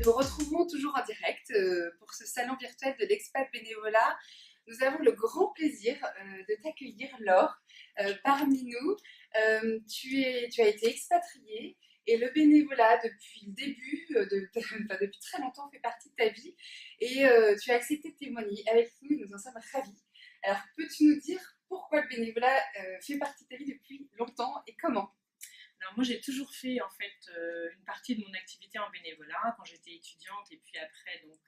nous retrouvons toujours en direct pour ce salon virtuel de l'expat bénévolat. Nous avons le grand plaisir de t'accueillir, Laure, parmi nous. Tu as été expatriée et le bénévolat depuis le début, enfin, depuis très longtemps, fait partie de ta vie. Et tu as accepté de témoigner avec nous et nous en sommes ravis. Alors, peux-tu nous dire pourquoi le bénévolat fait partie de ta vie depuis longtemps et comment? Alors moi j'ai toujours fait en fait une partie de mon activité en bénévolat quand j'étais étudiante et puis après donc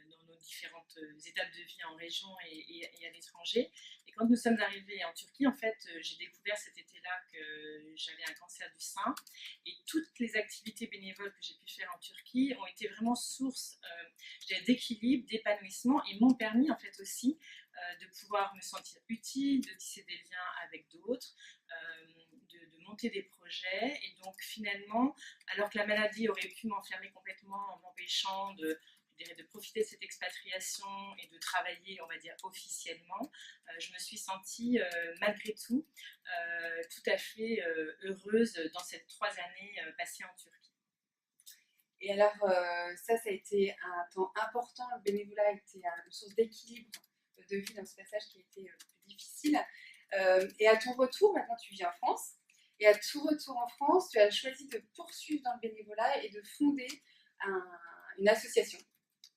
dans nos différentes étapes de vie en région et à l'étranger. Et quand nous sommes arrivés en Turquie, en fait, j'ai découvert cet été-là que j'avais un cancer du sein et toutes les activités bénévoles que j'ai pu faire en Turquie ont été vraiment source d'équilibre, d'épanouissement et m'ont permis en fait aussi de pouvoir me sentir utile, de tisser des liens avec d'autres, de monter des projets. Et donc finalement, alors que la maladie aurait pu m'enfermer complètement en m'empêchant de profiter de cette expatriation et de travailler, on va dire, officiellement, je me suis sentie, malgré tout, tout à fait heureuse dans ces 3 années passées en Turquie. Et alors, ça a été un temps important. Le bénévolat a été une source d'équilibre de vie dans ce passage qui a été plus difficile. Et à ton retour, maintenant tu vis en France. Et à tout retour en France, tu as choisi de poursuivre dans le bénévolat et de fonder une association.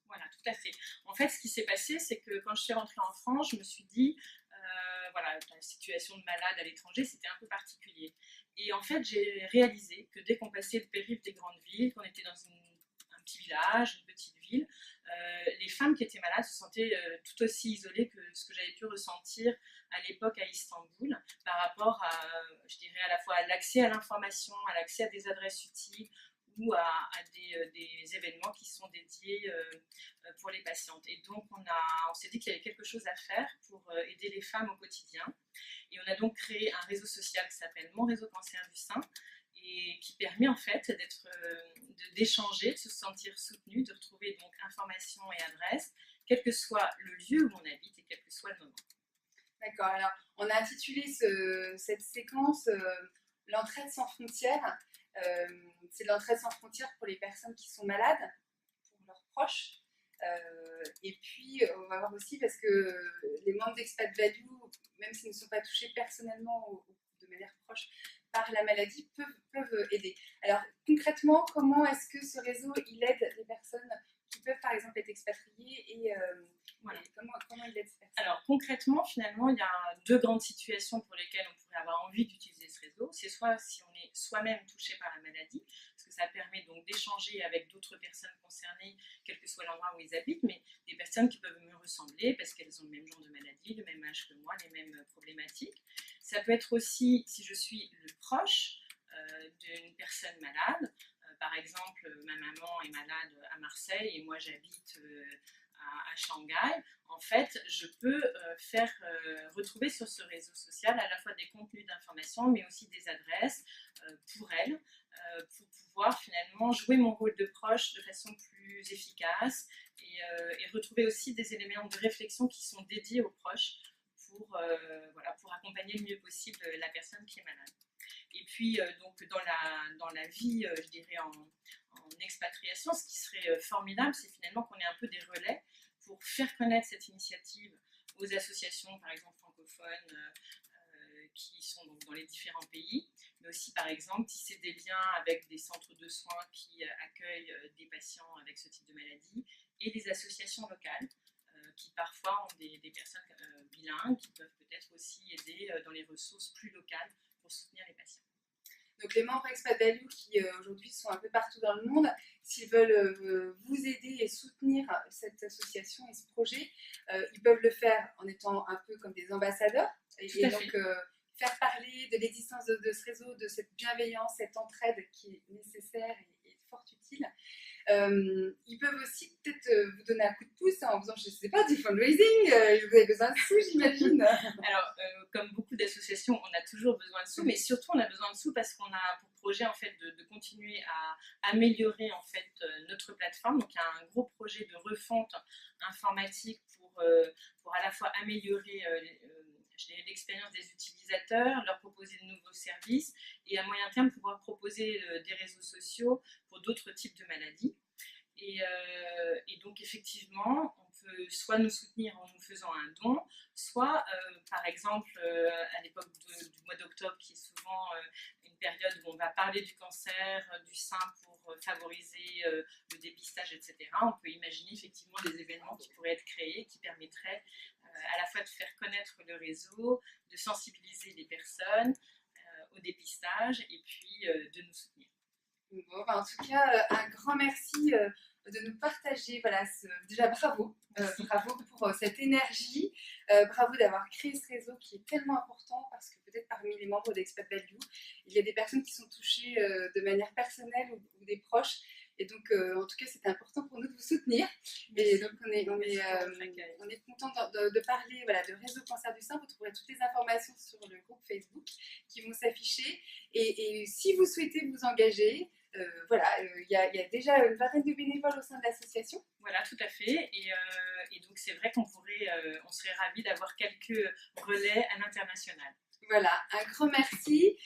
Voilà, tout à fait. En fait, ce qui s'est passé, c'est que quand je suis rentrée en France, je me suis dit, voilà, la situation de malade à l'étranger, c'était un peu particulier. Et en fait, j'ai réalisé que dès qu'on passait le périph' des grandes villes, qu'on était dans un petit village, une petite ville, les femmes qui étaient malades se sentaient tout aussi isolées que ce que j'avais pu ressentir à l'époque à Istanbul, par rapport à, je dirais, à la fois à l'accès à l'information, à l'accès à des adresses utiles, ou à des événements qui sont dédiés pour les patientes. Et donc on s'est dit qu'il y avait quelque chose à faire pour aider les femmes au quotidien. Et on a donc créé un réseau social qui s'appelle Mon Réseau Cancer du Sein et qui permet en fait d'échanger, de se sentir soutenu, de retrouver donc informations et adresses, quel que soit le lieu où on habite et quel que soit le moment. D'accord, alors on a intitulé cette séquence l'entraide sans frontières. C'est l'entraide sans frontières pour les personnes qui sont malades, pour leurs proches. Et puis on va voir aussi parce que les membres d'Expat Value, même s'ils ne sont pas touchés personnellement ou de manière proche par la maladie, peuvent aider. Alors concrètement, comment est-ce que ce réseau il aide les personnes qui peuvent par exemple être expatriées et voilà. Comment il aide ces personnes? Alors concrètement, finalement, il y a deux grandes situations pour lesquelles on pourrait avoir envie d'utiliser ce réseau. C'est soit si on est soi-même touché par la maladie, parce que ça permet donc d'échanger avec d'autres personnes concernées, quel que soit l'endroit où ils habitent, mais des personnes qui peuvent me ressembler parce qu'elles ont le même genre de maladie, le même âge que moi, les mêmes problématiques. Ça peut être aussi si je suis le proche d'une personne malade. Par exemple, ma maman est malade à Marseille et moi j'habite à Shanghai. En fait, je peux faire retrouver sur ce réseau social à la fois des contenus d'information, mais aussi des adresses pour elles, pour pouvoir finalement jouer mon rôle de proche de façon plus efficace et retrouver aussi des éléments de réflexion qui sont dédiés aux proches pour, voilà, pour accompagner le mieux possible la personne qui est malade. Et puis, donc, dans la vie, je dirais, en expatriation, ce qui serait formidable, c'est finalement qu'on ait un peu des relais pour faire connaître cette initiative aux associations, par exemple, francophones, qui sont donc dans les différents pays, mais aussi, par exemple, tisser des liens avec des centres de soins qui accueillent des patients avec ce type de maladie et des associations locales qui parfois ont des personnes bilingues qui peuvent peut-être aussi aider dans les ressources plus locales pour soutenir les patients. Donc les membres Expat Value qui aujourd'hui sont un peu partout dans le monde, s'ils veulent vous aider et soutenir cette association et ce projet, ils peuvent le faire en étant un peu comme des ambassadeurs et donc faire parler de l'existence de ce réseau, de cette bienveillance, cette entraide qui est nécessaire et fort utile. Ils peuvent aussi peut-être vous donner un coup de pouce en faisant, je ne sais pas, du fundraising. Vous avez besoin de sous, j'imagine. Alors, comme beaucoup d'associations, on a toujours besoin de sous, mais surtout on a besoin de sous parce qu'on a pour projet en fait de continuer à améliorer en fait notre plateforme. Donc, il y a un gros projet de refonte informatique pour à la fois améliorer l'expérience des utilisateurs, leur proposer de nouveaux services et à moyen terme pouvoir proposer des réseaux sociaux pour d'autres types de maladies. Et donc effectivement, on peut soit nous soutenir en nous faisant un don, soit par exemple à l'époque du mois d'octobre, qui est souvent une période où on va parler du cancer du sein pour favoriser le dépistage, etc. On peut imaginer effectivement des événements qui pourraient être créés, qui permettraient à la fois de faire connaître le réseau, de sensibiliser les personnes au dépistage et puis de nous soutenir. Bon, en tout cas, un grand merci de nous partager. Voilà, déjà bravo, bravo pour cette énergie, bravo d'avoir créé ce réseau qui est tellement important parce que peut-être parmi les membres d'Expat Value, il y a des personnes qui sont touchées de manière personnelle ou des proches. Et donc, en tout cas, c'était important pour nous de vous soutenir. Et donc, on est content de parler voilà, de Réseau Cancer du Sein. Vous trouverez toutes les informations sur le groupe Facebook qui vont s'afficher. Et si vous souhaitez vous engager, voilà, il y a déjà une vingtaine de bénévoles au sein de l'association. Voilà, tout à fait. Et donc, c'est vrai qu'on serait ravis d'avoir quelques relais à l'international. Voilà, un grand merci.